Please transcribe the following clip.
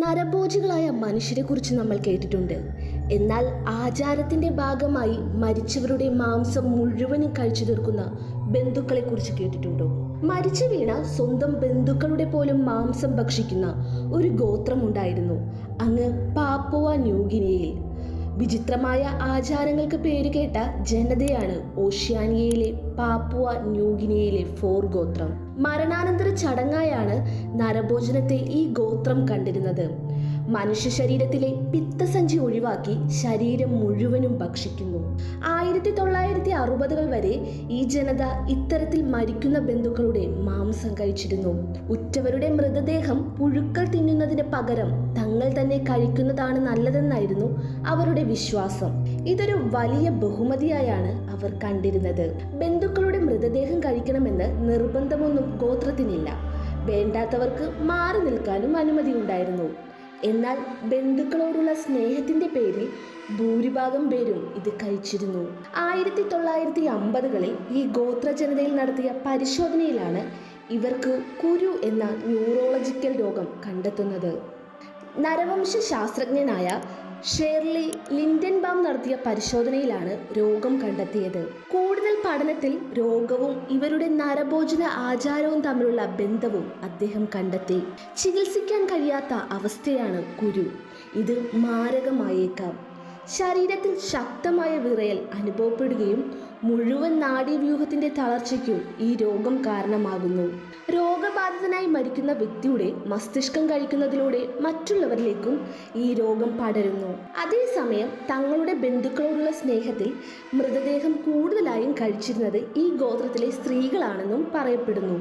നരഭോജികളായ മനുഷ്യരെക്കുറിച്ച് നമ്മൾ കേട്ടിട്ടുണ്ട്. എന്നാൽ ആചാരത്തിൻ്റെ ഭാഗമായി മരിച്ചവരുടെ മാംസം മുഴുവനും കഴിച്ചു തീർക്കുന്ന ബന്ധുക്കളെക്കുറിച്ച് കേട്ടിട്ടുണ്ടോ? മരിച്ചു വീണ സ്വന്തം ബന്ധുക്കളുടെ പോലും മാംസം ഭക്ഷിക്കുന്ന ഒരു ഗോത്രമുണ്ടായിരുന്നു അങ്ങ് പാപ്പുവ ന്യൂഗിനിയയിൽ. വിചിത്രമായ ആചാരങ്ങൾക്ക് പേരുകേട്ട ജനതയാണ് ഓഷ്യാനിയയിലെ പാപ്പുവ ന്യൂഗിനിയയിലെ ഫോർ ഗോത്രം. മരണാനന്തര ചടങ്ങായാണ് നരഭോജനത്തെ ഈ ഗോത്രം കണ്ടിരുന്നത്. മനുഷ്യ ശരീരത്തിലെ പിത്തസഞ്ചി ഒഴിവാക്കി ശരീരം മുഴുവനും ഭക്ഷിക്കുന്നു. 1960-കൾ വരെ ഈ ജനത ഇത്തരത്തിൽ മരിക്കുന്ന ബന്ധുക്കളുടെ മാംസം കഴിച്ചിരുന്നു. ഉറ്റവരുടെ മൃതദേഹം പുഴുക്കൾ തിന്നുന്നതിന് പകരം തങ്ങൾ തന്നെ കഴിക്കുന്നതാണ് നല്ലതെന്നായിരുന്നു അവരുടെ വിശ്വാസം. ഇതൊരു വലിയ ബഹുമതിയായാണ് അവർ കണ്ടിരുന്നത്. ബന്ധുക്കളുടെ മൃതദേഹം കഴിക്കണമെന്ന് നിർബന്ധമൊന്നും ഗോത്രത്തിനില്ല. വേണ്ടാത്തവർക്ക് മാറി നിൽക്കാനും അനുമതിയുണ്ടായിരുന്നു. എന്നാൽ ബന്ധുക്കളോടുള്ള സ്നേഹത്തിന്റെ പേരിൽ ഭൂരിഭാഗം പേരും ഇത് കഴിച്ചിരുന്നു. 1950-കളിൽ ഈ ഗോത്ര ജനതയിൽ നടത്തിയ പരിശോധനയിലാണ് ഇവർക്ക് കുരു എന്ന ന്യൂറോളജിക്കൽ രോഗം കണ്ടെത്തുന്നത്. നരവംശ ശാസ്ത്രജ്ഞനായ ഷേർലി ലിൻഡൻബാം നടത്തിയ പരിശോധനയിലാണ് രോഗം കണ്ടെത്തിയത്. കൂടുതൽ പഠനത്തിൽ രോഗവും ഇവരുടെ നരഭോജന ആചാരവും തമ്മിലുള്ള ബന്ധവും അദ്ദേഹം കണ്ടെത്തി. ചികിത്സിക്കാൻ കഴിയാത്ത അവസ്ഥയാണ് കുരു. ഇത് മാരകമായേക്കാം. ശരീരത്തിൽ ശക്തമായ വിറയൽ അനുഭവപ്പെടുകയും മുഴുവൻ നാഡീവ്യൂഹത്തിന്റെ തളർച്ചയ്ക്കും ഈ രോഗം കാരണമാകുന്നു. രോഗബാധിതനായി മരിക്കുന്ന വ്യക്തിയുടെ മസ്തിഷ്കം കഴിക്കുന്നതിലൂടെ മറ്റുള്ളവരിലേക്കും ഈ രോഗം പടരുന്നു. അതേസമയം തങ്ങളുടെ ബന്ധുക്കളോടുള്ള സ്നേഹത്തിൽ മൃതദേഹം കൂടുതലായും കഴിച്ചിരുന്നത് ഈ ഗോത്രത്തിലെ സ്ത്രീകളാണെന്നും പറയപ്പെടുന്നു.